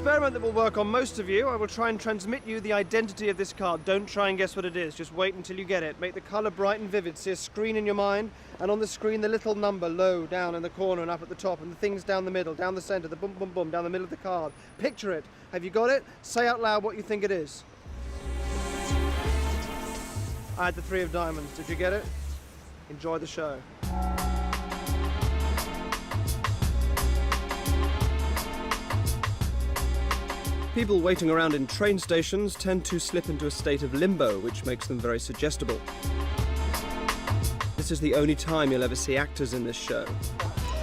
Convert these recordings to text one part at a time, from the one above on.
experiment that will work on most of you. I will try and transmit you the identity of this card. Don't try and guess what it is. Just wait until you get it. Make the colour bright and vivid. See a screen in your mind, and on the screen the little number low down in the corner and up at the top, and the things down the middle, down the centre, the boom, boom, boom, down the middle of the card. Picture it. Have you got it? Say out loud what you think it is. I had the 3 of diamonds. Did you get it? Enjoy the show. People waiting around in train stations tend to slip into a state of limbo, which makes them very suggestible. This is the only time you'll ever see actors in this show.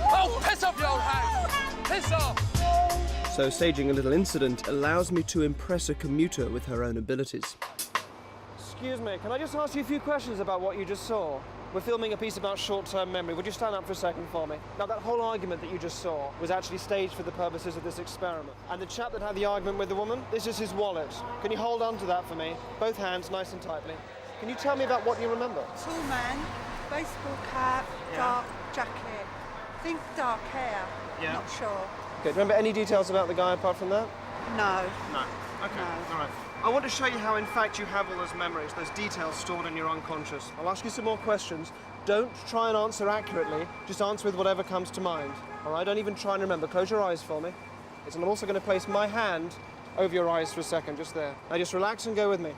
Oh, piss off, you old hag! Piss off! So staging a little incident allows me to impress a commuter with her own abilities. Excuse me, can I just ask you a few questions about what you just saw? We're filming a piece about short-term memory. Would you stand up for a second for me? Now, that whole argument that you just saw was actually staged for the purposes of this experiment. And the chap that had the argument with the woman, this is his wallet. Can you hold on to that for me? Both hands, nice and tightly. Can you tell me about what you remember? Tall man, baseball cap, dark jacket. Think dark hair. Yeah. Not sure. Okay, do you remember any details about the guy apart from that? No. No. Okay, No. all right. I want to show you how, in fact, you have all those memories, those details stored in your unconscious. I'll ask you some more questions. Don't try and answer accurately. Just answer with whatever comes to mind. All right? Don't even try and remember. Close your eyes for me. And I'm also going to place my hand over your eyes for a second, just there. Now, just relax and go with me.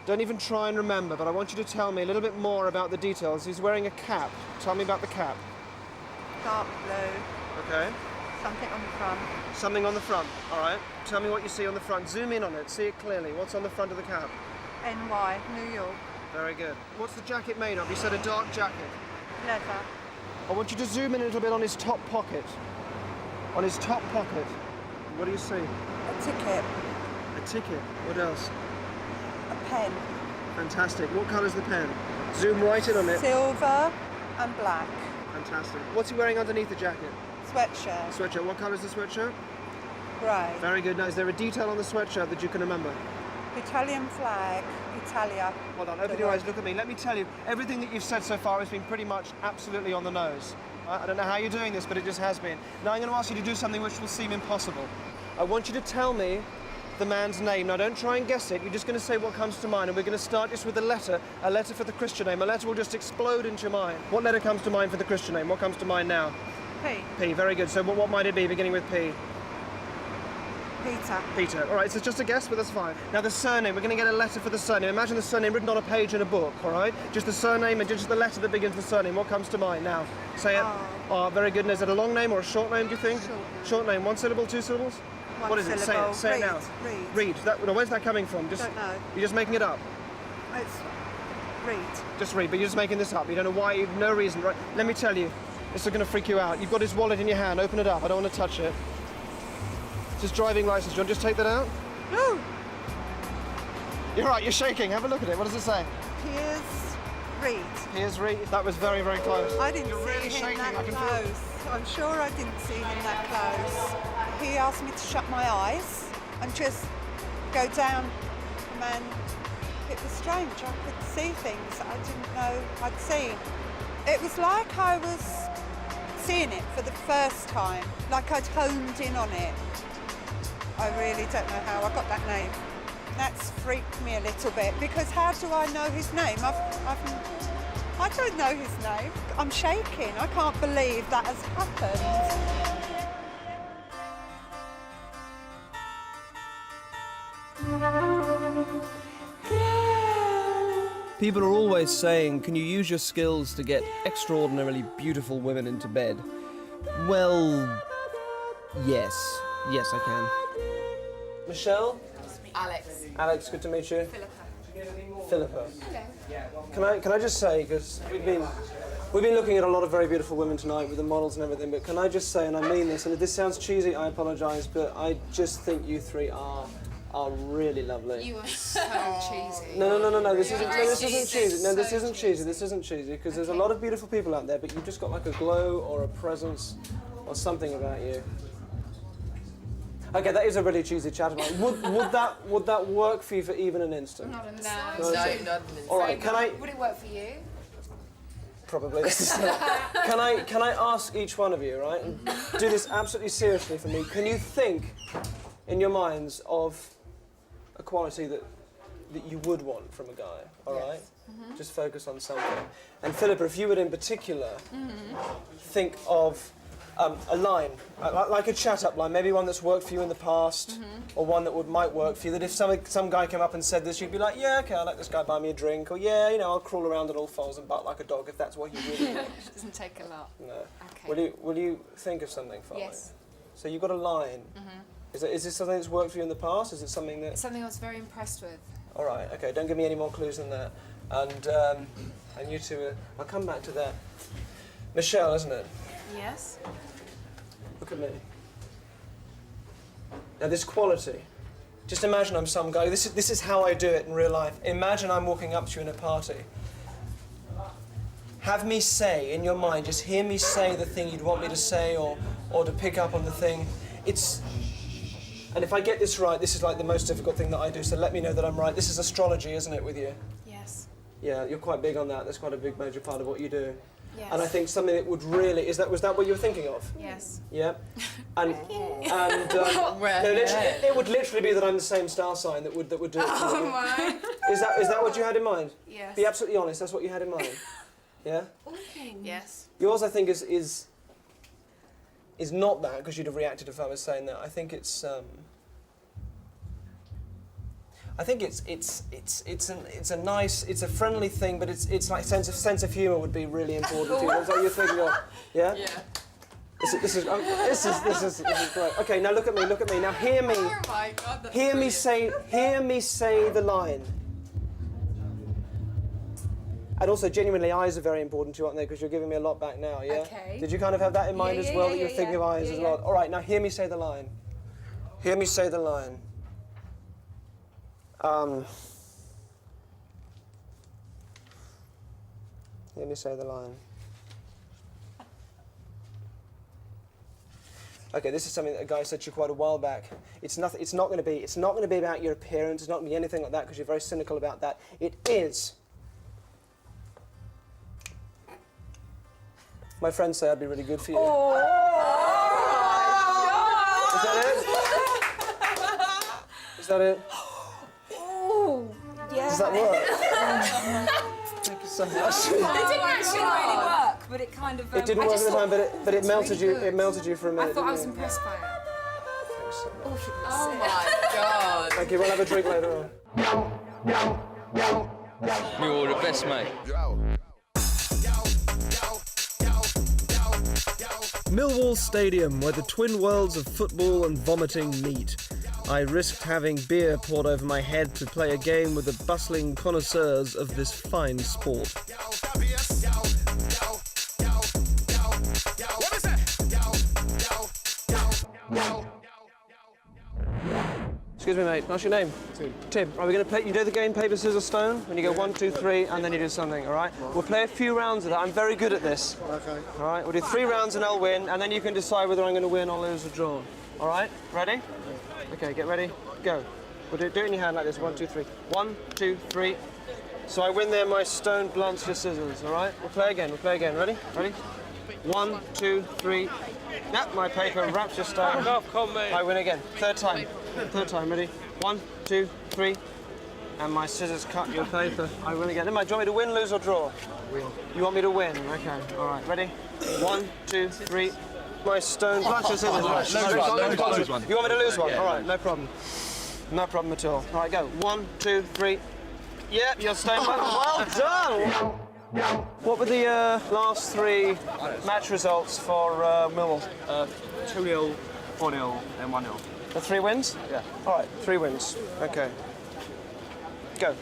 Don't even try and remember, but I want you to tell me a little bit more about the details. He's wearing a cap. Tell me about the cap. Dark blue. Okay. Something on the front. Something on the front. All right. Tell me what you see on the front. Zoom in on it. See it clearly. What's on the front of the cap? NY, New York. Very good. What's the jacket made of? You said a dark jacket. Leather. I want you to zoom in a little bit on his top pocket. On his top pocket. What do you see? A ticket. A ticket. What else? A pen. Fantastic. What colour's the pen? Zoom right in on it. Silver and black. Fantastic. What's he wearing underneath the jacket? Sweatshirt. Sweatshirt. What colour's the sweatshirt? Grey. Very good. Now, is there a detail on the sweatshirt that you can remember? Italian flag. Italia. Hold on, open your eyes, look at me. Let me tell you, everything that you've said so far has been pretty much absolutely on the nose. I don't know how you're doing this, but it just has been. Now I'm going to ask you to do something which will seem impossible. I want you to tell me the man's name. Now don't try and guess it, you're just going to say what comes to mind, and we're going to start just with a letter for the Christian name. A letter will just explode into your mind. What letter comes to mind for the Christian name? What comes to mind now? P. P, very good. So what might it be beginning with P? Peter. Peter. All right, so it's just a guess, but that's fine. Now the surname, we're going to get a letter for the surname. Imagine the surname written on a page in a book, all right? Just the surname and just the letter that begins with the surname. What comes to mind now? Say it. Oh, very good. And is it a long name or a short name, do you think? Short name. 1 syllable, 2 syllables? One What is it? syllable. Say it now. Read. Read. Where's that coming from? Don't know. You're just making it up? It's read. Just read, but you're just making this up. You don't know why, you've no reason, right? Let me tell you, this is going to freak you out. You've got his wallet in your hand. Open it up. I don't want to touch it. It's his driving license. Do you want to just take that out? No. You're right, you're shaking. Have a look at it. What does it say? Piers Reed. Piers Reed. That was very, very close. I didn't You're see really him shaking. that I can close. feel. I'm sure I didn't see him that close. He asked me to shut my eyes and just go down, and it was strange. I could see things that I didn't know I'd seen. It was like I was seeing it for the first time, like I'd honed in on it. I really don't know how I got that name. That's freaked me a little bit, because how do I know his name? I don't know his name. I'm shaking. I can't believe that has happened. People are always saying, can you use your skills to get extraordinarily beautiful women into bed? Well, yes. Yes, I can. Michelle? Alex. Alex, good to meet you. Philippa. Hello. Can I just say, because we've been looking at a lot of very beautiful women tonight with the models and everything, but can I just say, and I mean this, and if this sounds cheesy, I apologise, but I just think you three are really lovely. You are so cheesy. No, this isn't cheesy. No, this So isn't cheesy. This isn't cheesy, because there's a lot of beautiful people out there, but you've just got like a glow or a presence or something about you. Okay, that is a really cheesy chat about it. Would that work for you for even an instant? Not in the No, not an instant. All right, can I? Would it work for you? Probably. Can I ask each one of you, right? And do this absolutely seriously for me. Can you think in your minds of a quality that you would want from a guy, all right? Just focus on something. And Philippa, if you would in particular think of a line, like a chat-up line, maybe one that's worked for you in the past, or one that might work for you, that if some guy came up and said this, you'd be like, yeah, okay, I'll let this guy buy me a drink, or yeah, you know, I'll crawl around on all fours and bark like a dog, if that's what you really want. Doesn't take a lot. No. Okay. Will you think of something for me? Yes. So you've got a line. Is this something that's worked for you in the past? Is it something that... It's something I was very impressed with. All right, okay, don't give me any more clues than that. And you two, I'll come back to that. Michelle, isn't it? Yes. Look at me. Now this quality, just imagine I'm some guy, this is how I do it in real life. Imagine I'm walking up to you in a party. Have me say, in your mind, just hear me say the thing you'd want me to say, or to pick up on the thing. And if I get this right, this is like the most difficult thing that I do, so let me know that I'm right. This is astrology, isn't it, with you? Yes. Yeah, you're quite big on that. That's quite a big major part of what you do. Yes. And I think something that would really, was that what you were thinking of? Yes. Yeah. And it would literally be that I'm the same star sign that would do it. Oh my. Is that what you had in mind? Yes. Be absolutely honest. That's what you had in mind. Yeah. Yes. Yours, I think, is not that, because you'd have reacted if I was saying that. I think it's a nice, it's a friendly thing, but it's like sense of humour would be really important to you. Is that what you're thinking of? Yeah. Yeah. This is great. Okay, now look at me. Now hear me. Oh my God. That's Hear me brilliant. say the line. And also, genuinely, eyes are very important to you, aren't they? Because you're giving me a lot back now, yeah? Okay. Did you kind of have that in mind as well, that you're thinking of eyes as well? All right, now hear me say the line. Hear me say the line. Hear me say the line. Okay, this is something that a guy said to you quite a while back. It's not going to be about your appearance. It's not going to be anything like that, because you're very cynical about that. It is. My friends say I'd be really good for you. Oh. Is that it? Is that it? Oh, yeah. Does that work? Thank you so much. It didn't actually really work, but it kind of... It didn't work at the time, but it melted you. It melted you for a minute. I thought I was didn't it? impressed by it. Thanks so much. Oh my God. Thank you. We'll have a drink later on. You're all the best, mate. Millwall Stadium, where the twin worlds of football and vomiting meet. I risked having beer poured over my head to play a game with the bustling connoisseurs of this fine sport. Excuse me, mate. What's your name? Tim. Right, we're going to play. You do the game paper, scissors, stone. When you go 1, 2, 3, and then you do something. All right. We'll play a few rounds of that. I'm very good at this. Okay. All right. We'll do 3 rounds and I'll win, and then you can decide whether I'm going to win or lose or draw. All right. Ready? Okay. Get ready. Go. We'll do it in your hand like this. 1, 2, 3. 1, 2, 3. So I win there. My stone blunts your scissors. All right. We'll play again. Ready? Ready? 1, 2, 3. Yep. My paper wraps your stone. I win again. Third time. Ready? 1, 2, 3. And my scissors cut your paper. I win again. Do you want me to win, lose, or draw? Win. You want me to win? Okay. All right. Ready? 1, 2, 3. My stone blunts your scissors. Lose one. You want me to lose one? All right. No problem. No problem at all. All right. Go. 1, 2, 3. Yep. Your stone blunts. Well done. What were the last 3 match results for Millwall? 2-0, 4-0, and 1-0. The 3 wins? Yeah. All right, 3 wins. Okay. Go.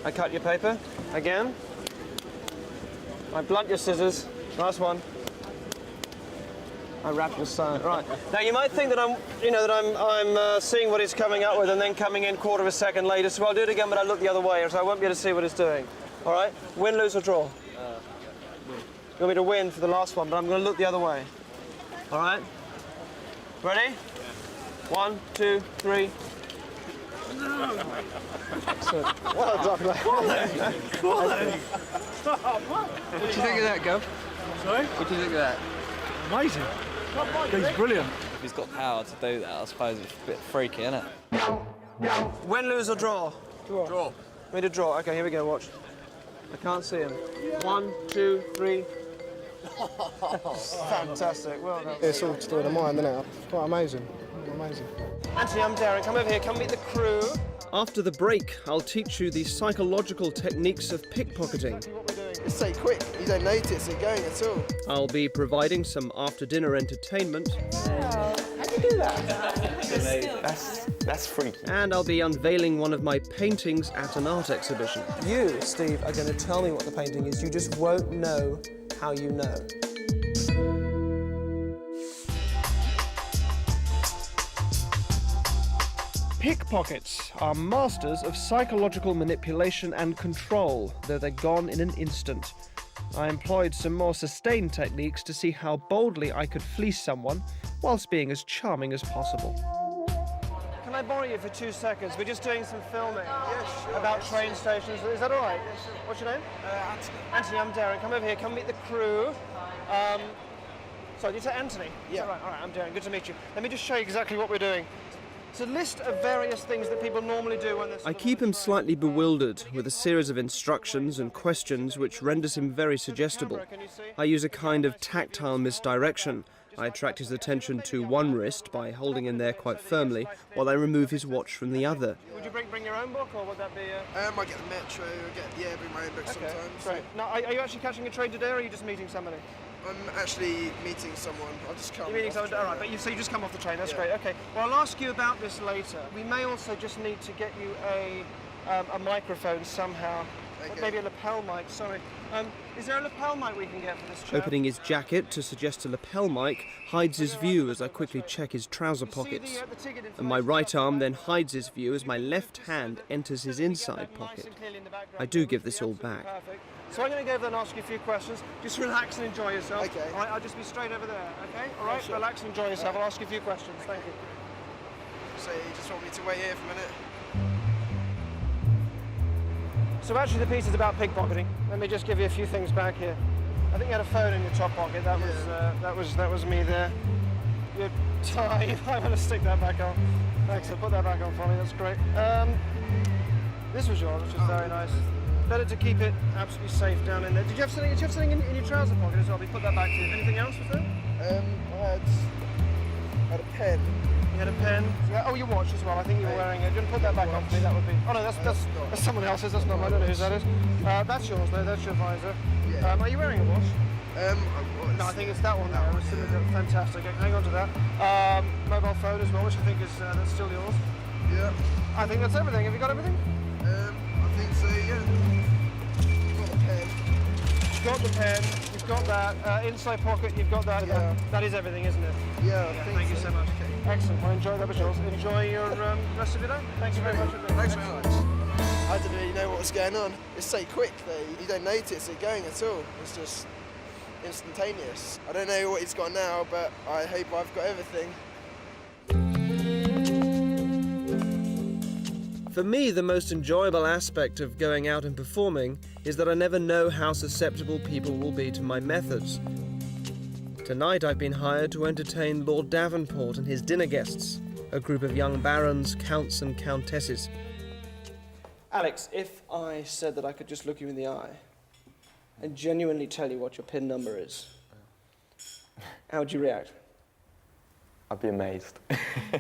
I cut your paper. Again. I blunt your scissors. Last one. I wrap your stone. Right. Now you might think that I'm seeing what it's coming up with and then coming in quarter of a second later. So I'll do it again, but I look the other way, so I won't be able to see what it's doing. All right. Win, lose, or draw? Win. You want me to win for the last one, but I'm going to look the other way. All right. Ready? 1, 2, 3. Well done, mate. What do you think of that, Gov? Sorry? What do you think of that? Amazing. He's brilliant. if he's got power to do that, I suppose it's a bit freaky, isn't it? Win, lose or draw? Draw. Made a draw. Okay, here we go, watch. I can't see him. 1, 2, 3. Fantastic, well done. It's all to do with the mind, isn't it? Quite amazing. Amazing. Anthony, I'm Derren. Come over here, come meet the crew. After the break, I'll teach you the psychological techniques of pickpocketing. It's so quick, you don't notice it going at all. I'll be providing some after-dinner entertainment. How do you do that? That's freaky. And I'll be unveiling one of my paintings at an art exhibition. You, Steve, are going to tell me what the painting is. You just won't know how you know. Pickpockets are masters of psychological manipulation and control, though they're gone in an instant. I employed some more sustained techniques to see how boldly I could fleece someone whilst being as charming as possible. Can I borrow you for 2 seconds? We're just doing some filming about train stations. Is that all right? What's your name? Anthony. Anthony, I'm Derren. Come over here. Come meet the crew. Sorry, did you say Anthony? Yeah. All right, I'm Derren. Good to meet you. Let me just show you exactly what we're doing. It's a list of various things that people normally do when they're... I keep him slightly bewildered with a series of instructions and questions which renders him very suggestible. I use a kind of tactile misdirection. I attract his attention to one wrist by holding him there quite firmly while I remove his watch from the other. Would you bring your own book, or would that be... I get the metro, bring my own book sometimes. Great. Now, are you actually catching a train today, or are you just meeting somebody? I'm actually meeting someone. I'll just come. You're meeting someone, all right, but you just come off the train, that's great, okay. Well, I'll ask you about this later. We may also just need to get you a microphone somehow. Okay. Maybe a lapel mic, sorry. Is there a lapel mic we can get for this chap? Opening his jacket to suggest a lapel mic hides his view as I quickly check his trouser pockets. And my right arm then hides his view as my left hand enters his inside pocket. I do give this all back. Perfect. So I'm going to go over there and ask you a few questions. Just relax and enjoy yourself. Okay. All right, I'll just be straight over there, okay? All right, sure. Relax and enjoy yourself. I'll ask you a few questions. Thank you. So you just want me to wait here for a minute? So actually the piece is about pickpocketing. Let me just give you a few things back here. I think you had a phone in your top pocket. That was me there. Your tie. I want to stick that back on. Thanks. So put that back on for me. That's great. This was yours, which is very nice. Better to keep it absolutely safe down in there. Did you have something in your trouser pocket as well? We put that back to you. Anything else with that? I had a pen. You had a pen. Oh, your watch as well. I think you were wearing it. Do you want to put that back on for me? That would be. Oh no, that's someone else's. That's not mine. I don't know whose that is. That's yours though. That's your visor. Yeah. Are you wearing a watch? I was. No, I think it's that one there. Fantastic. Hang on to that. Mobile phone as well, which I think is that's still yours. Yeah. I think that's everything. Have you got everything? I think so. Yeah. Got the pen. You've got the pen. You've got that inside pocket. You've got that. Yeah. That is everything, isn't it? Yeah. I think Thank you so much. Excellent. Well, enjoy that was yours. Enjoy your rest of your day. Thank you very much. Thanks very much. I didn't really know what was going on. It's so quick though. You don't notice it going at all. It's just instantaneous. I don't know what he's got now, but I hope I've got everything. For me, the most enjoyable aspect of going out and performing is that I never know how susceptible people will be to my methods. Tonight I've been hired to entertain Lord Davenport and his dinner guests, a group of young barons, counts and countesses. Alex, if I said that I could just look you in the eye and genuinely tell you what your PIN number is, how would you react? I'd be amazed. Do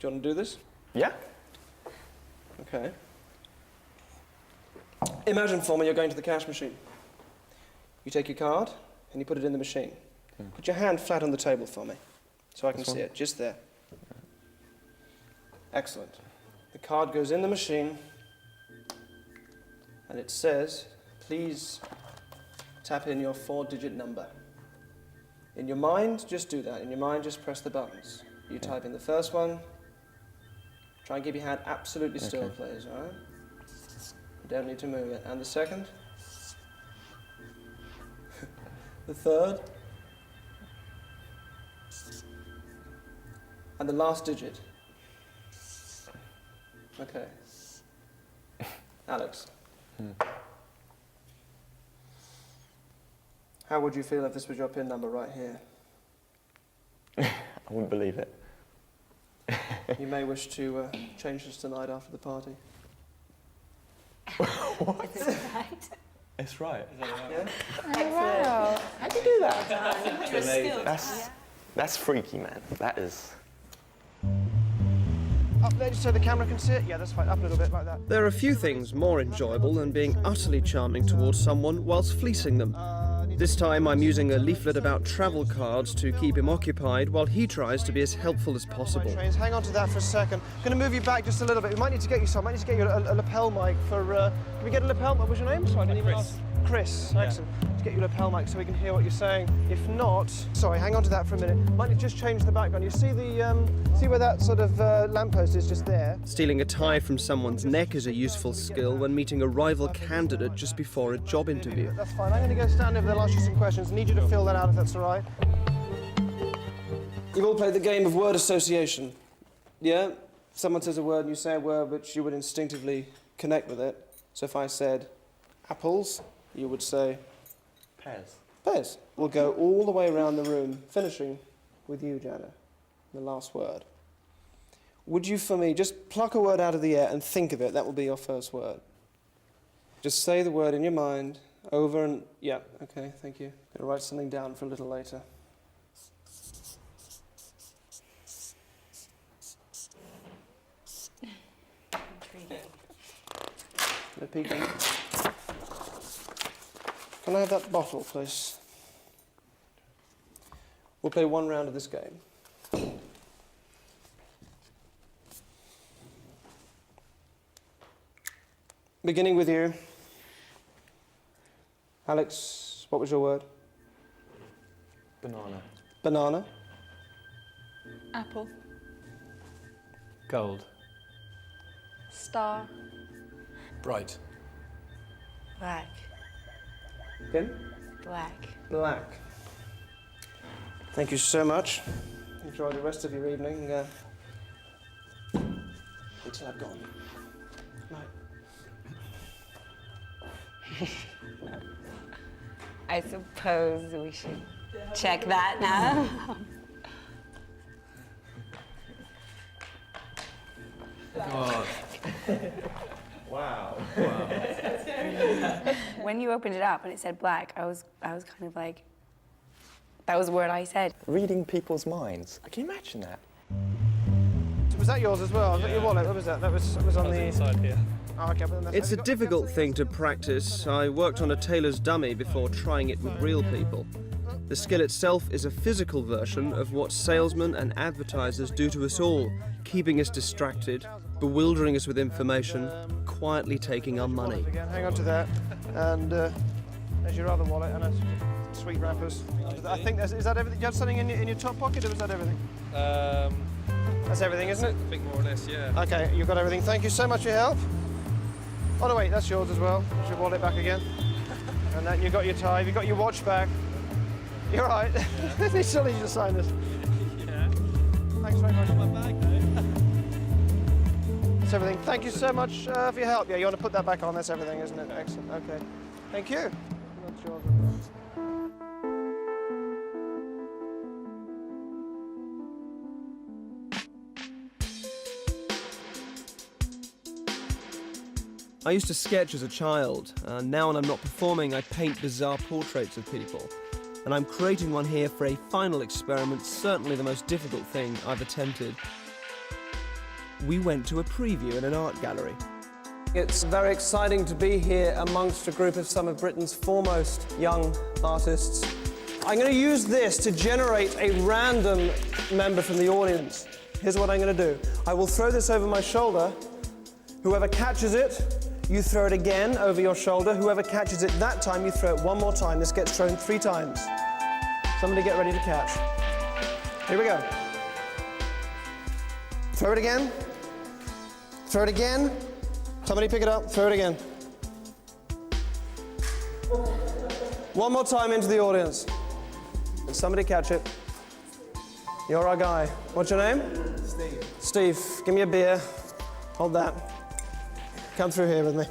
you want to do this? Yeah? Okay. Imagine for me you're going to the cash machine. You take your card and you put it in the machine. Put your hand flat on the table for me so I can see it, just there. Excellent. The card goes in the machine and it says, please tap in your 4-digit number. In your mind, just do that. In your mind, just press the buttons. You type in the first one. Try and keep your hand absolutely still, please, all right? You don't need to move it. And the second? The third? And the last digit? Okay. Alex. How would you feel if this was your PIN number right here? I wouldn't believe it. You may wish to change this tonight after the party. What? Is it right? It's right. Wow. How'd you do that? That's freaky, man. That is... Up there just so the camera can see it? Yeah, that's fine. Up a little bit like that. There are few things more enjoyable than being utterly charming towards someone whilst fleecing them. This time I'm using a leaflet about travel cards to keep him occupied while he tries to be as helpful as possible. Trains, hang on to that for a second. I'm going to move you back just a little bit. We might need to get you some. I might need to get you a lapel mic for... Can we get a lapel mic? What was your name? Sorry, I didn't even ask. Chris. Yeah. Excellent. Let's get you a lapel mic so we can hear what you're saying. If not... Sorry, hang on to that for a minute. Might need to just change the background. You see the... see where that sort of lamppost is just there? Stealing a tie from someone's neck is a useful skill when meeting a rival candidate just before a job interview. That's fine. I'm going to go stand over there and ask you some questions. I need you to fill that out if that's all right. You've all played the game of word association. Yeah? Someone says a word and you say a word which you would instinctively connect with it. So if I said apples, you would say... Pears. Pears. We'll go all the way around the room, finishing with you, Jana. The last word. Would you, for me, just pluck a word out of the air and think of it? That will be your first word. Just say the word in your mind, over and... Yeah, okay, thank you. Gonna write something down for a little later. Repeating. Can I have that bottle, please? We'll play one round of this game. Beginning with you. Alex, what was your word? Banana. Banana. Apple. Gold. Star. Bright. Black. Again? Black. Black. Thank you so much. Enjoy the rest of your evening. Until I've gone. Night. I suppose we should check that now. God. Wow. When you opened it up and it said black, I was kind of like, that was the word I said. Reading people's minds. Can you imagine that? Was that yours as well? Was that your wallet? What was that? That was on the inside here. Oh, okay, but then It's a difficult thing to practice. I worked on a tailor's dummy before trying it with real people. The skill itself is a physical version of what salesmen and advertisers do to us all, keeping us distracted, bewildering us with information, quietly taking our money. Again, hang on to that. And there's your other wallet and a sweet wrappers. I think is that everything? You have something in your top pocket, or was that everything? That's everything, isn't it? I think more or less, yeah. Okay, you've got everything. Thank you so much for your help. Oh no, wait, that's yours as well. There's your wallet back again. And then you've got your tie, you've got your watch back. You're right. They still need you to sign this. Yeah. Thanks very much. My bag, though. That's everything. Thank you so much for your help. Yeah, you want to put that back on. That's everything, isn't it? Excellent. Okay. Thank you. That's yours. I used to sketch as a child, and now when I'm not performing, I paint bizarre portraits of people. And I'm creating one here for a final experiment, certainly the most difficult thing I've attempted. We went to a preview in an art gallery. It's very exciting to be here amongst a group of some of Britain's foremost young artists. I'm going to use this to generate a random member from the audience. Here's what I'm going to do. I will throw this over my shoulder. Whoever catches it, you throw it again over your shoulder. Whoever catches it that time, you throw it one more time. This gets thrown 3 times. Somebody get ready to catch. Here we go. Throw it again. Throw it again. Somebody pick it up, throw it again. One more time into the audience. And somebody catch it. You're our guy. What's your name? Steve. Steve, give me a beer. Hold that. Come through here with me.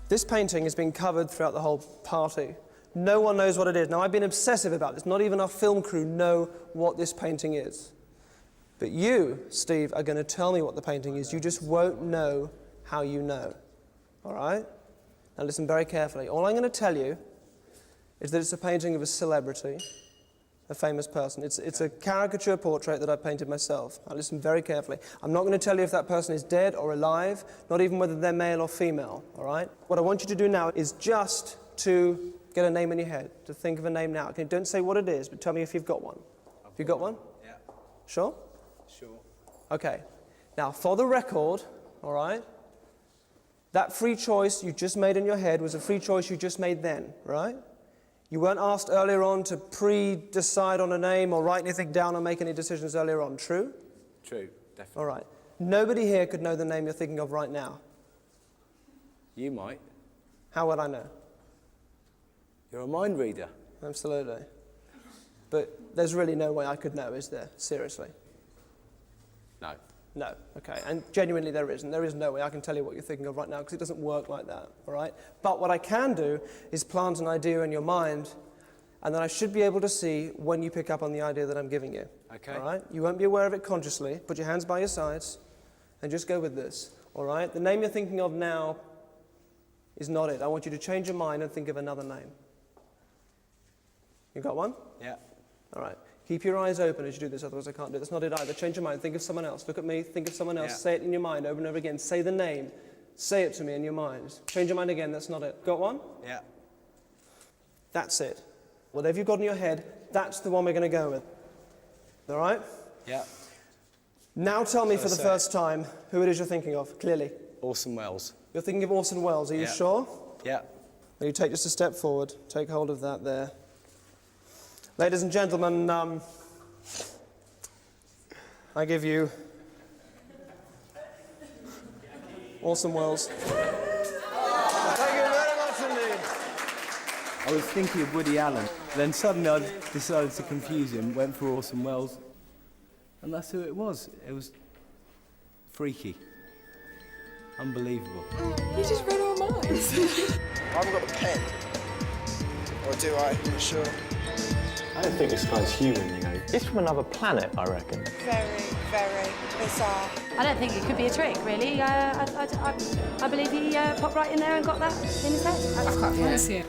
This painting has been covered throughout the whole party No one knows what it is. Now, I've been obsessive about this. Not even our film crew know what this painting is. But you, Steve, are going to tell me what the painting is. You just won't know how you know. All right? Now, listen very carefully. All I'm going to tell you is that it's a painting of a celebrity, a famous person. It's a caricature portrait that I painted myself. Now, listen very carefully. I'm not going to tell you if that person is dead or alive, not even whether they're male or female. All right? What I want you to do now is just to get a name in your head, to think of a name now. Okay, don't say what it is, but tell me if you've got one. Have you got one? Yeah. Sure? Sure. Okay. Now, for the record, all right, that free choice you just made in your head was a free choice you just made then, right? You weren't asked earlier on to pre-decide on a name or write anything down or make any decisions earlier on, true? True, definitely. All right. Nobody here could know the name you're thinking of right now. You might. How would I know? You're a mind reader. Absolutely. But there's really no way I could know, is there? Seriously? No. No, okay. And genuinely there isn't. There is no way I can tell you what you're thinking of right now because it doesn't work like that, all right? But what I can do is plant an idea in your mind and then I should be able to see when you pick up on the idea that I'm giving you. Okay. All right? You won't be aware of it consciously. Put your hands by your sides and just go with this, all right? The name you're thinking of now is not it. I want you to change your mind and think of another name. You got one? Yeah. All right. Keep your eyes open as you do this, otherwise I can't do it. That's not it either. Change your mind. Think of someone else. Look at me. Think of someone else. Yeah. Say it in your mind over and over again. Say the name. Say it to me in your mind. Change your mind again. That's not it. Got one? Yeah. That's it. Whatever you've got in your head, that's the one we're going to go with. All right? Yeah. Now tell me So for the say first time who it is you're thinking of, clearly. Orson Welles. You're thinking of Orson Welles. Are you Yeah. sure? Yeah. Will you take just a step forward? Take hold of that there. Ladies and gentlemen, I give you Orson Welles. Thank you very much indeed. I was thinking of Woody Allen. Then suddenly I decided to confuse him, went for Orson Welles, and that's who it was. It was freaky. Unbelievable. You just read our minds. I haven't got a pen. Or do I? I'm not sure. I don't think this guy's human, you know. He's from another planet, I reckon. Very, very bizarre. I don't think it could be a trick, really. I believe he popped right in there and got that in his head. I quite fancy it.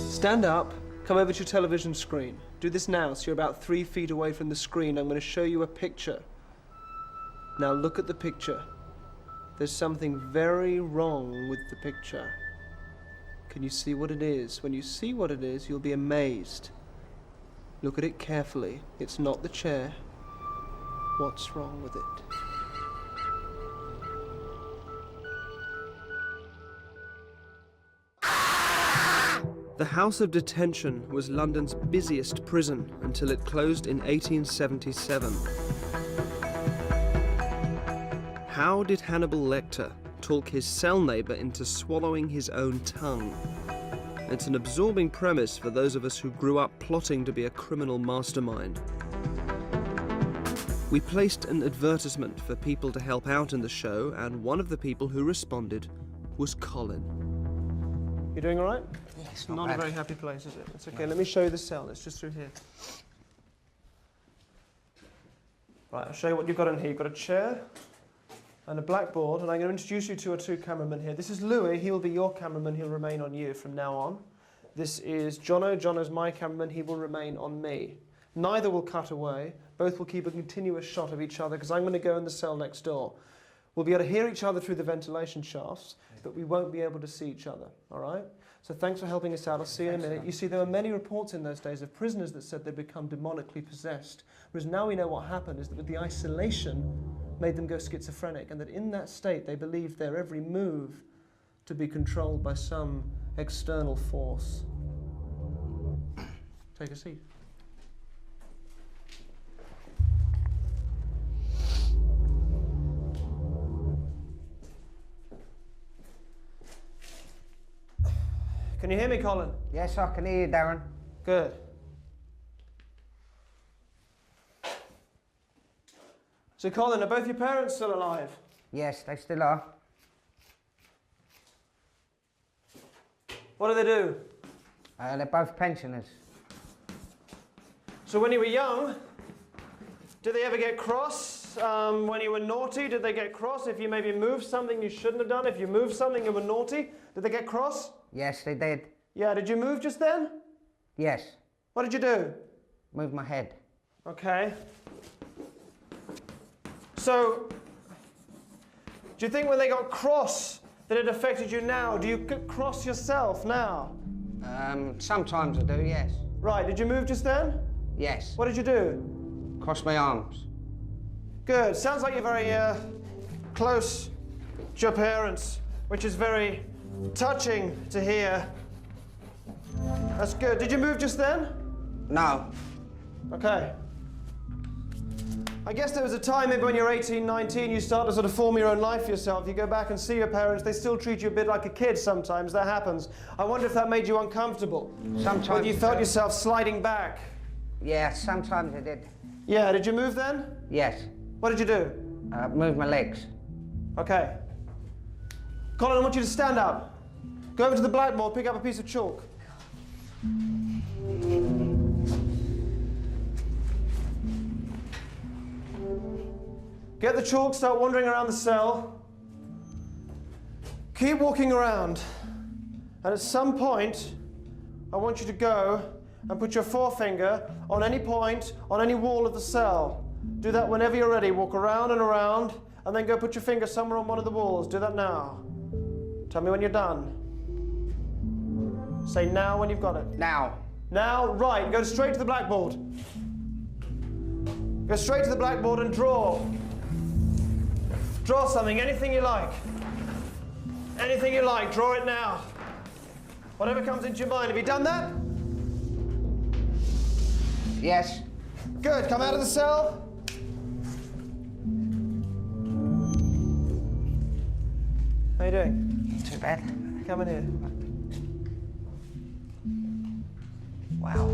Stand up, come over to your television screen. Do this now, so you're about 3 feet away from the screen. I'm going to show you a picture. Now look at the picture. There's something very wrong with the picture. Can you see what it is? When you see what it is, you'll be amazed. Look at it carefully. It's not the chair. What's wrong with it? The House of Detention was London's busiest prison until it closed in 1877. How did Hannibal Lecter talk his cell neighbour into swallowing his own tongue? It's an absorbing premise for those of us who grew up plotting to be a criminal mastermind. We placed an advertisement for people to help out in the show, and one of the people who responded was Colin. You doing all right? Yeah, it's not a very happy place, is it? It's okay. Let me show you the cell. It's just through here. Right, I'll show you what you've got in here. You've got a chair and a blackboard, and I'm going to introduce you to our 2 cameramen here. This is Louis. He'll be your cameraman. He'll remain on you from now on. This is Jono. Jono's my cameraman. He will remain on me. Neither will cut away. Both will keep a continuous shot of each other because I'm going to go in the cell next door. We'll be able to hear each other through the ventilation shafts, but we won't be able to see each other, all right? So thanks for helping us out. I'll see you in a minute. You see, there were many reports in those days of prisoners that said they'd become demonically possessed, whereas now we know what happened is that with the isolation made them go schizophrenic, and that in that state they believed their every move to be controlled by some external force. Take a seat. Can you hear me, Colin? Yes, I can hear you, Darren. Good. So, Colin, are both your parents still alive? Yes, they still are. What do they do? They're both pensioners. So when you were young, did they ever get cross? When you were naughty, did they get cross? If you maybe moved something you shouldn't have done, if you moved something you were naughty, did they get cross? Yes, they did. Yeah, did you move just then? Yes. What did you do? Move my head. Okay. So, do you think when they got cross that it affected you now? Do you get cross yourself now? Sometimes I do, yes. Right, did you move just then? Yes. What did you do? Cross my arms. Good. Sounds like you're very close to your parents, which is very touching to hear. That's good. Did you move just then? No. Okay. I guess there was a time maybe when you're 18, 19, you start to sort of form your own life for yourself. You go back and see your parents, they still treat you a bit like a kid sometimes. That happens. I wonder if that made you uncomfortable. Sometimes. Whether you felt yourself sliding back. Yeah, sometimes I did. Yeah, did you move then? Yes. What did you do? Move my legs. Okay. Colin, I want you to stand up. Go over to the blackboard, pick up a piece of chalk. Get the chalk, start wandering around the cell. Keep walking around. And at some point, I want you to go and put your forefinger on any point, on any wall of the cell. Do that whenever you're ready. Walk around and around, and then go put your finger somewhere on one of the walls. Do that now. Tell me when you're done. Say now when you've got it. Now. Now, right. Go straight to the blackboard. Go straight to the blackboard and draw. Draw something, anything you like. Anything you like, draw it now. Whatever comes into your mind. Have you done that? Yes. Good, come out of the cell. How you doing? Not too bad. Come in here. Wow.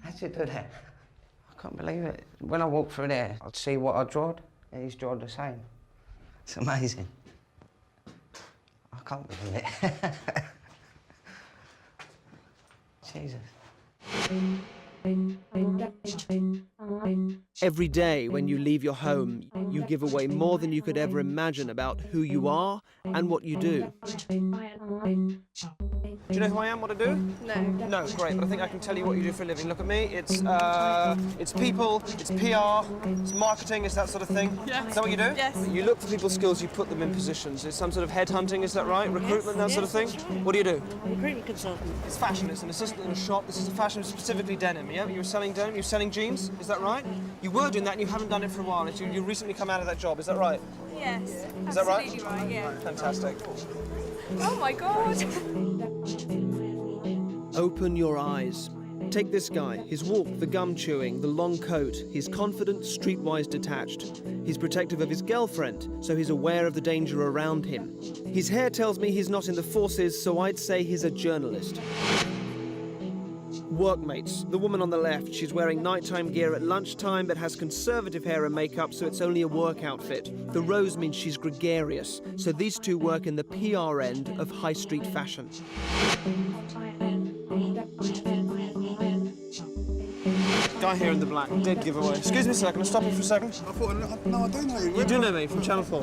How'd you do that? I can't believe it. When I walk through there, I'd see what I drawed, and he's drawn the same. It's amazing. I can't believe it. Jesus. Every day when you leave your home, you give away more than you could ever imagine about who you are and what you do. Do you know who I am, what I do? No. No, great, but I think I can tell you what you do for a living. Look at me, it's people, it's PR, it's marketing, it's that sort of thing. Yeah. Is that what you do? Yes. You look for people's skills, you put them in positions. It's some sort of headhunting, is that right? Recruitment, that sort of thing? What do you do? Recruitment consultant. It's fashion, it's an assistant in a shop. This is a fashion, specifically denim, yeah? You were selling denim, you were selling jeans, is that right? You were doing that and you haven't done it for a while. You recently come out of that job, is that right? Yes. Is that right? Absolutely right, yeah. Fantastic. Oh my God. Open your eyes. Take this guy, his walk, the gum chewing, the long coat. He's confident, streetwise detached. He's protective of his girlfriend, so he's aware of the danger around him. His hair tells me he's not in the forces, so I'd say he's a journalist. Workmates. The woman on the left, she's wearing nighttime gear at lunchtime but has conservative hair and makeup, so it's only a work outfit. The rose means she's gregarious, so these two work in the PR end of high street fashion. Guy here in the black, dead giveaway. Excuse me a second, can I stop you for a second? I thought, no, I do know you. You do know me from Channel 4?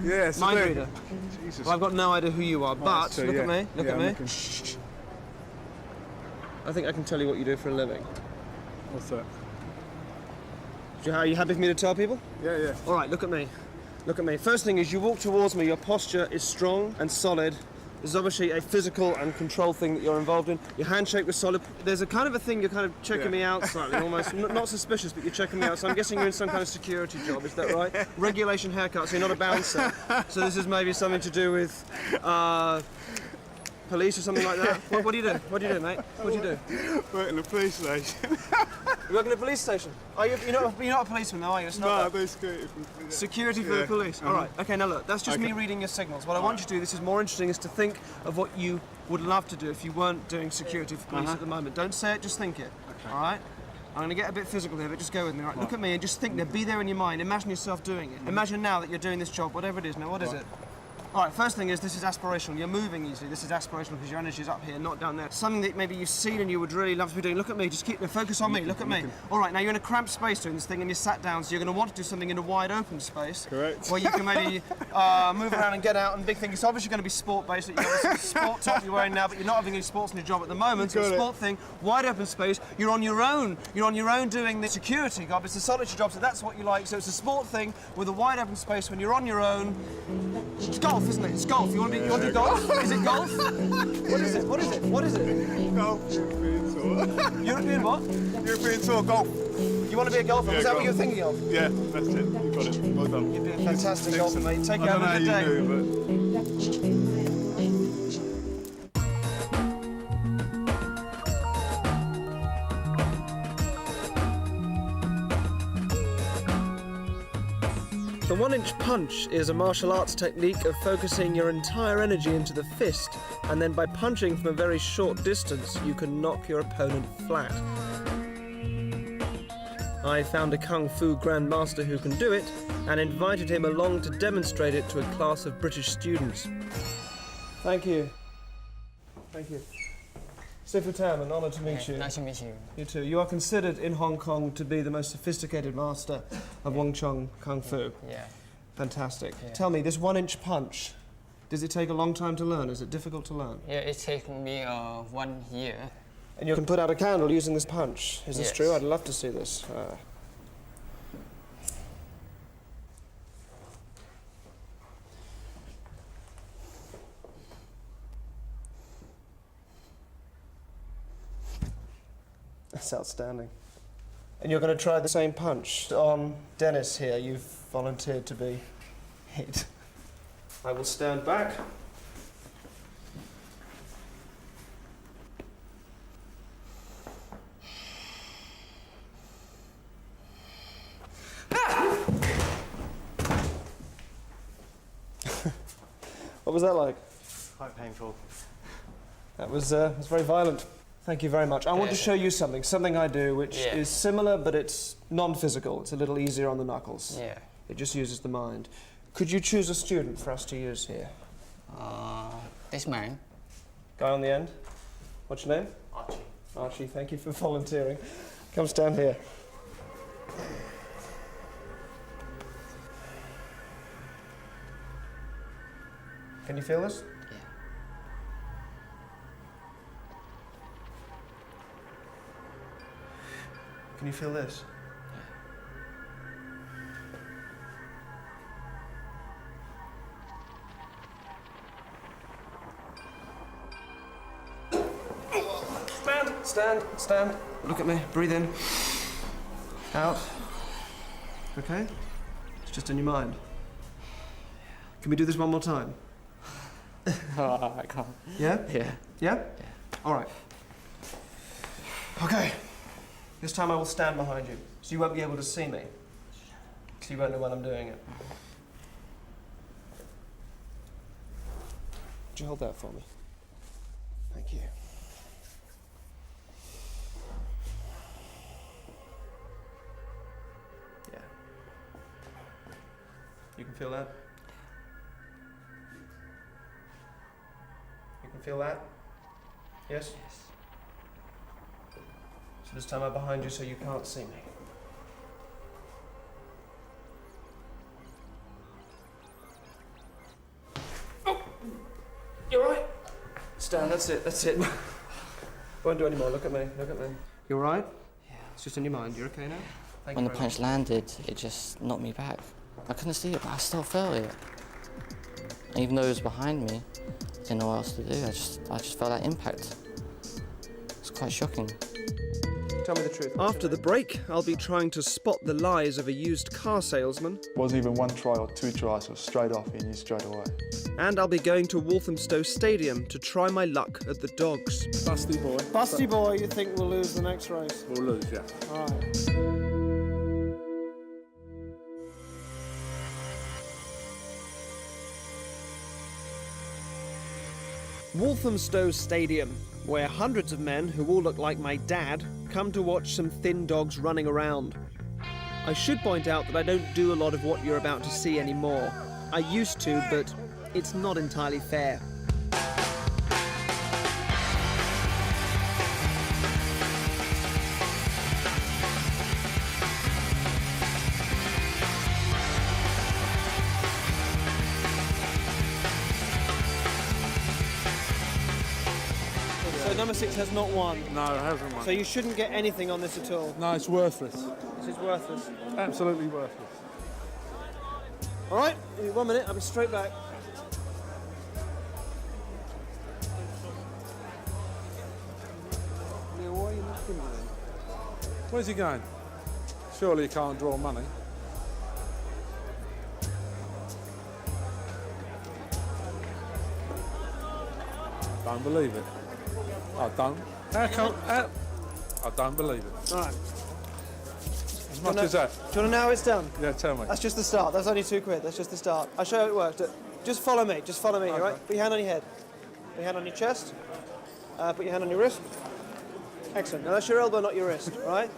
Yes. Mind reader. Jesus. Well, I've got no idea who you are, but true, look yeah. at me, look Yeah, at I'm me. looking. I think I can tell you what you do for a living. What's that? Are you happy for me to tell people? Yeah, yeah. All right, look at me. Look at me. First thing is you walk towards me, your posture is strong and solid. There's obviously a physical and control thing that you're involved in. Your handshake was solid. There's a kind of a thing you're kind of checking me out slightly, almost. Not suspicious, but you're checking me out. So I'm guessing you're in some kind of security job, is that right? Regulation haircut, so you're not a bouncer. So this is maybe something to do with police or something like that? What do you do? What do you do, mate? What do you do? Work in the police station. You work in a police station? Are you? You're not a policeman, though, are you? It's No, not I that. do security. Security for the police. All right. Okay. Now look, that's just me reading your signals. What I want you to do, this is more interesting, is to think of what you would love to do if you weren't doing security for police at the moment. Don't say it. Just think it. Okay. All right. I'm going to get a bit physical here, but just go with me. All right. Look at me and just think there. Be there in your mind. Imagine yourself doing it. Imagine now that you're doing this job, whatever it is. Now, what is it? All right, first thing is this is aspirational. You're moving easily. This is aspirational because your energy is up here, not down there. Something that maybe you've seen and you would really love to be doing. Look at me, just keep the focus on me. Look at me. All right, now you're in a cramped space doing this thing and you're sat down, so you're going to want to do something in a wide open space. Correct. Where you can maybe move around and get out and big thing. It's obviously going to be sport-based. You've got this sport top you're wearing now, but you're not having any sports in your job at the moment. So sport thing, wide open space. You're on your own. You're on your own doing the security job. It's a solitary job, so that's what you like. So it's a sport thing with a wide open space when you're on your own. It's golf, isn't it? It's golf. You want to do golf? Is it golf? What is it? What is it? What is it? Golf, European tour. European what? European tour, golf. You want to be a golfer? Yeah, Is that what golf. you're thinking of? Yeah, that's it. You got it. Well done. You'd be a fantastic golfer, mate. Take care. Have a good I day. don't know how you do, The 1-inch punch is a martial arts technique of focusing your entire energy into the fist, and then by punching from a very short distance, you can knock your opponent flat. I found a Kung Fu grandmaster who can do it, and invited him along to demonstrate it to a class of British students. Thank you. Thank you. Sifu Tam, an honour to meet you. Nice to meet you. You too. You are considered in Hong Kong to be the most sophisticated master of Wing Chun Kung Fu. Yeah. Fantastic. Yeah. Tell me, this 1-inch punch, does it take a long time to learn? Is it difficult to learn? Yeah, it takes me 1 year. And you can put out a candle using this punch. Is this Yes. true? I'd love to see this. That's outstanding. And you're going to try the same punch on Dennis here. You've volunteered to be hit. I will stand back. What was that like? Quite painful. That was very violent. Thank you very much. I want to show you something I do which is similar, but it's non-physical. It's a little easier on the knuckles. Yeah. It just uses the mind. Could you choose a student for us to use here? This man. Guy on the end. What's your name? Archie. Archie, thank you for volunteering. Come stand here. Can you feel this? Yeah. Can you feel this? Stand. Look at me. Breathe in. Out. Okay? It's just in your mind. Can we do this one more time? I can't. Yeah? Yeah. Yeah? All right. Okay. This time I will stand behind you, so you won't be able to see me. So you won't know when I'm doing it. Would you hold that for me? Thank you. Yeah. You can feel that? You can feel that? Yes? Yes. So this time I'm behind you so you can't see me. Oh! You're right. Stand, that's it. Won't do any more. Look at me. You all right? Yeah. It's just in your mind. You're okay now? Thank When you the very punch landed, it just knocked me back. I couldn't see it, but I still felt it. And even though it was behind me, I didn't know what else to do. I just felt that impact. It's quite shocking. Tell me the truth. After the break, I'll be trying to spot the lies of a used car salesman. Wasn't even 1 try or 2 tries, so straight off, he knew straight away. And I'll be going to Walthamstow Stadium to try my luck at the dogs. Busty boy. Busty boy, you think we'll lose the next race? We'll lose, yeah. All right. Walthamstow Stadium, where hundreds of men who all look like my dad come to watch some thin dogs running around. I should point out that I don't do a lot of what you're about to see anymore. I used to, but it's not entirely fair. So number 6 has not won. No, it hasn't won. So you shouldn't get anything on this at all. No, it's worthless. This is worthless. Absolutely worthless. All right, give me 1 minute. I'll be straight back. Why are you looking at him? Where's he going? Surely he can't draw money. Don't believe it. I don't. How come? I don't believe it. All right. As much as that. Do you want to know how it's done? Yeah, tell me. That's just the start. That's only £2. That's just the start. I'll show you how it works. Just follow me. Just follow me, all right? Put your hand on your head. Put your hand on your chest. Put your hand on your wrist. Excellent. Now that's your elbow, not your wrist, all right?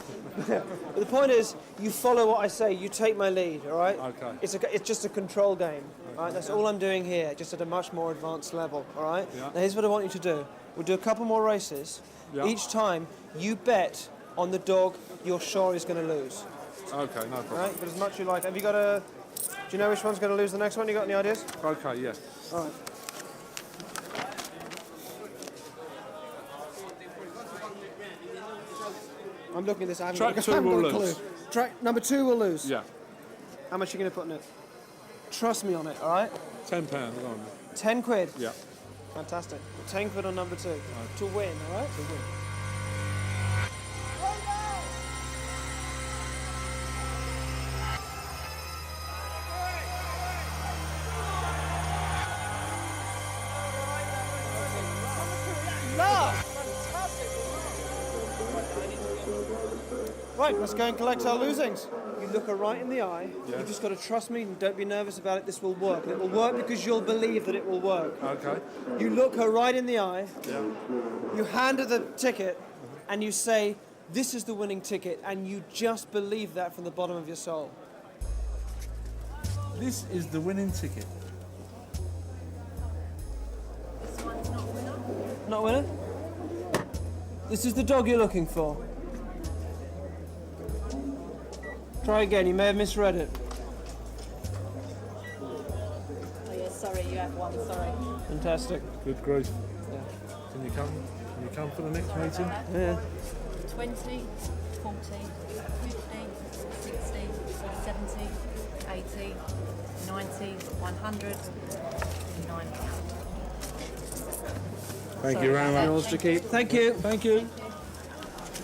But the point is, you follow what I say. You take my lead, all right? Okay. It's just a control game, all right? That's all I'm doing here, just at a much more advanced level, all right? Yeah. Now here's what I want you to do. We'll do a couple more races. Yeah. Each time, you bet on the dog you're sure is going to lose. Okay, no problem. All right? But as much as you like. Have you got a... Do you know which one's going to lose the next one? You got any ideas? Okay, yeah. All right. I'm looking at this. I haven't Track got, 2 I haven't will got a lose. clue. Track number 2 will lose. Yeah. How much are you going to put in it? Trust me on it, all right? £10, go on. 10 quid. Yeah. Fantastic. 10 quid on number 2. To win, all right? To win. Right, let's go and collect our losings. You look her right in the eye. Yeah. You've just got to trust me and don't be nervous about it. This will work. It will work because you'll believe that it will work. Okay. You look her right in the eye. Yeah. You hand her the ticket and you say, this is the winning ticket, and you just believe that from the bottom of your soul. This is the winning ticket. Not a winner? This is the dog you're looking for. Try again, you may have misread it. Oh yeah, sorry, you have one, sorry. Fantastic. Good grief. Yeah. Can you come for the next meeting? Yeah. 20, 40, 50, 60, 70, 80, 90, 100, £9. Thank you very much. Yours to keep. Thank you. Thank you.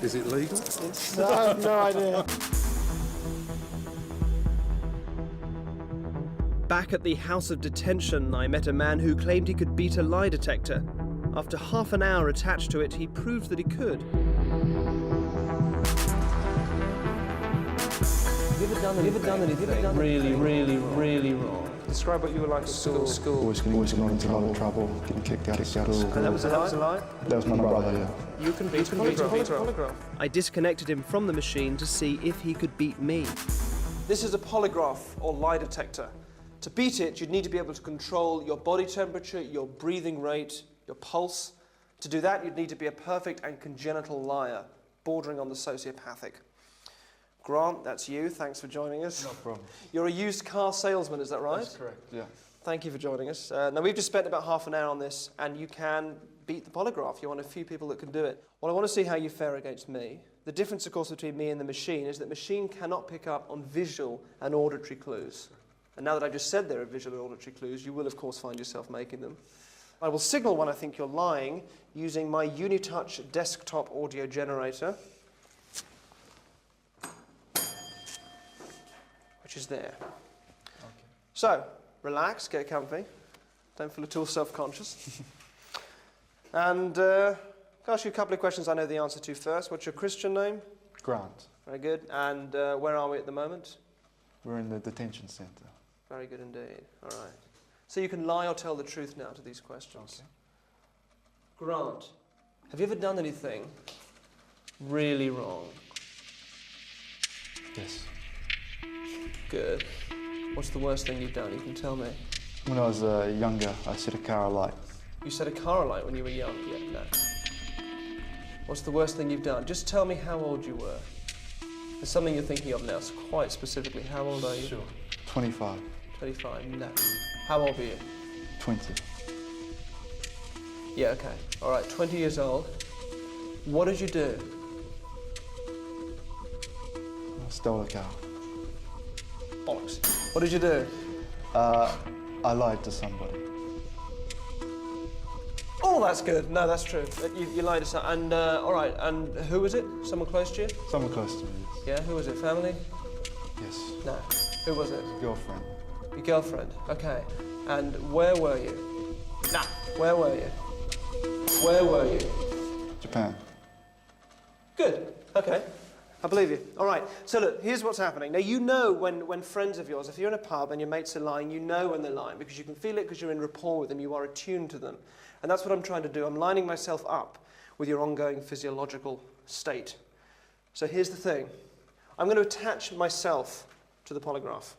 Is it legal? I have no idea. Back at the House of Detention, I met a man who claimed he could beat a lie detector. After half an hour attached to it, he proved that he could. Have you ever done anything really wrong? Describe what you were like at school. Always got into a lot of trouble, getting kicked out of school. And that was a lie? That was my brother, yeah. You can beat a polygraph. I disconnected him from the machine to see if he could beat me. This is a polygraph or lie detector. To beat it, you'd need to be able to control your body temperature, your breathing rate, your pulse. To do that, you'd need to be a perfect and congenital liar, bordering on the sociopathic. Grant, that's you. Thanks for joining us. No problem. You're a used car salesman, is that right? That's correct, yeah. Thank you for joining us. Now, we've just spent about half an hour on this, and you can beat the polygraph. You're one of a few people that can do it. Well, I want to see how you fare against me. The difference, of course, between me and the machine is that the machine cannot pick up on visual and auditory clues. And now that I've just said there are visual and auditory clues, you will, of course, find yourself making them. I will signal when I think you're lying using my Unitouch desktop audio generator. is there. So, relax, get comfy. Don't feel at all self-conscious. And I'll ask you a couple of questions I know the answer to first. What's your Christian name? Grant. Very good. And where are we at the moment? We're in the detention centre. Very good indeed. All right. So you can lie or tell the truth now to these questions. Okay. Grant, have you ever done anything really wrong? Yes. Good. What's the worst thing you've done? You can tell me. When I was younger, I set a car alight. You set a car alight when you were young? Yeah, no. What's the worst thing you've done? Just tell me how old you were. There's something you're thinking of now, so quite specifically, how old are you? Sure. 25. 25, no. How old were you? 20. Yeah, okay. All right, 20 years old. What did you do? I stole a car. Bollocks. What did you do? I lied to somebody. Oh, that's good. No, that's true. You lied to someone. And, all right, and who was it? Someone close to you? Someone close to me, yes. Yeah, who was it? Family? Yes. No. Who was it? Girlfriend. Your girlfriend. Okay. And where were you? Nah. Where were you? Where were you? Japan. Good. Okay. I believe you. All right. So look, here's what's happening. Now, you know when friends of yours, if you're in a pub and your mates are lying, you know when they're lying because you can feel it because you're in rapport with them. You are attuned to them. And that's what I'm trying to do. I'm lining myself up with your ongoing physiological state. So here's the thing. I'm going to attach myself to the polygraph.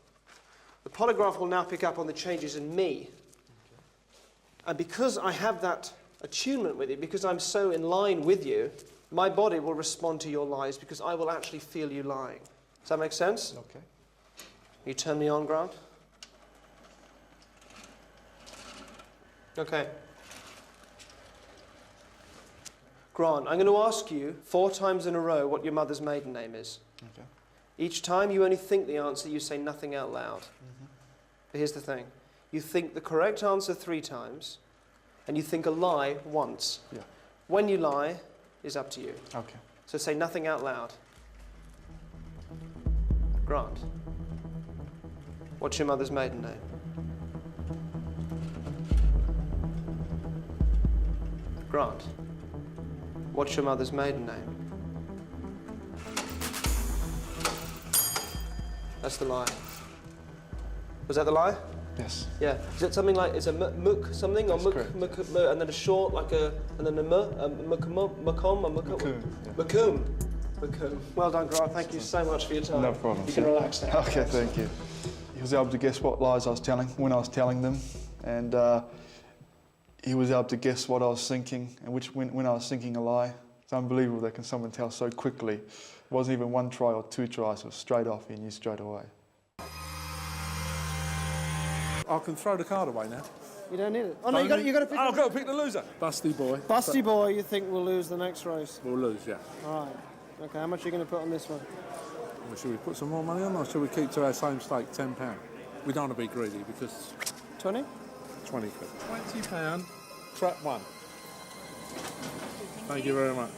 The polygraph will now pick up on the changes in me. And because I have that attunement with you, because I'm so in line with you, my body will respond to your lies because I will actually feel you lying. Does that make sense? Okay. You turn me on, Grant? Okay. Grant, I'm going to ask you 4 times in a row what your mother's maiden name is. Okay. Each time you only think the answer, you say nothing out loud. But here's the thing. You think the correct answer 3 times, and you think a lie once. Yeah. When you lie is up to you. Okay. So say nothing out loud. Grant, what's your mother's maiden name? Grant, what's your mother's maiden name? That's the lie. Was that the lie? Yes. Yeah. Is it something like, it's a muk something? That's or correct. muk, and then a short, like a, and then a makum. Well done, Grant. Thank you so much for your time. No problem. You can relax now. Okay, thank you. He was able to guess what lies I was telling when I was telling them, and he was able to guess what I was thinking and when I was thinking a lie. It's unbelievable that someone tell so quickly. It wasn't even 1 try or 2 tries. It was straight off. He knew straight away. I can throw the card away now. You don't need it. Oh, no, you got to pick I've got to pick the loser. Busty boy. Busty boy, you think will lose the next race? We'll lose, yeah. All right. Okay, how much are you going to put on this one? Well, should we put some more money on, or should we keep to our same stake, £10? We don't want to be greedy because... 20? 20 quid. £20, trap 1. Thank you very much.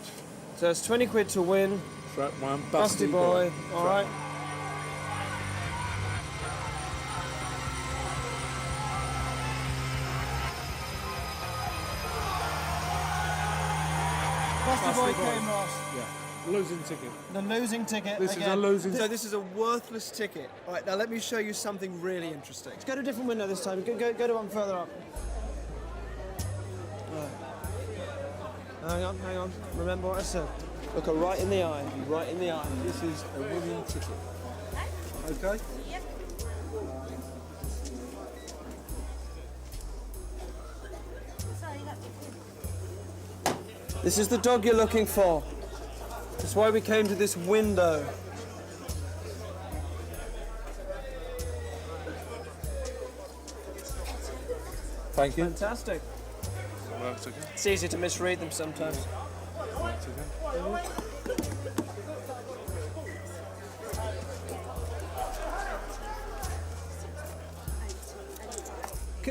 So it's 20 quid to win. Trap 1, Busty boy. All right. Busty boy came, Ross. Yeah. Losing ticket. The losing ticket. This again. is a losing So this is a worthless ticket. All right, now let me show you something really interesting. Let's go to a different window this time. Go to one further up. Right. Hang on. Remember what I said. Look her right in the eye. Right in the eye. This is a winning ticket. Okay? Yep. This is the dog you're looking for. That's why we came to this window. Thank you. Fantastic. Works again. It's easy to misread them sometimes. Works again.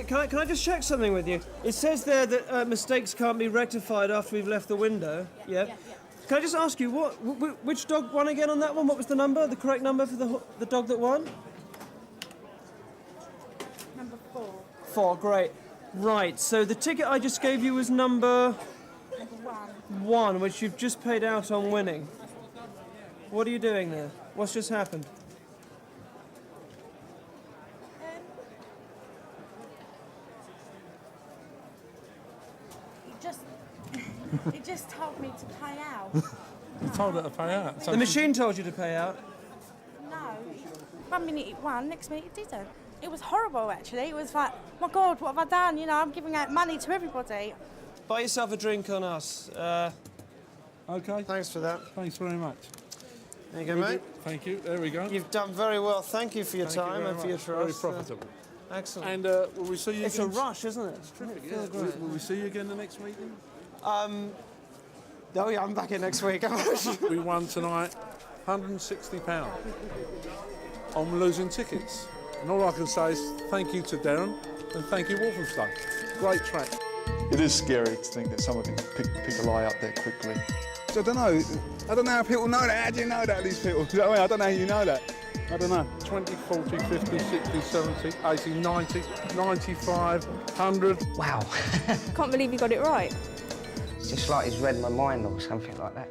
Can I just check something with you? It says there that mistakes can't be rectified after we've left the window. Yeah. Can I just ask you which dog won again on that one? What was the number? The correct number for the dog that won? 4, great. Right, so the ticket I just gave you was number 1, which you've just paid out on winning. What are you doing there? What's just happened? It just told me to pay out. You told her to pay out. So The machine told you to pay out? No. 1 minute it won, next minute it didn't. It was horrible, actually. It was like, my God, what have I done? You know, I'm giving out money to everybody. Buy yourself a drink on us. Okay. Thanks for that. Thanks very much. There you go, Very mate. good. Thank you. There we go. You've done very well. Thank you for your Thank you time very and for your much. trust. Very profitable. Excellent. And will we see you It's again? a rush, isn't it? It's terrific. Yeah. Will we see you again the next meeting? Oh yeah, I'm back in next week. We won tonight £160 on losing tickets. And all I can say is thank you to Derren and thank you Walthamstow. Great track. It is scary to think that someone can pick a lie up that quickly. So I don't know how people know that. How do you know that, these people? Do you know what I mean? I don't know how you know that. I don't know. 20, 40, 50, 60, 70, 80, 90, 95, 100. Wow. Can't believe you got it right. It's just like he's read my mind or something like that.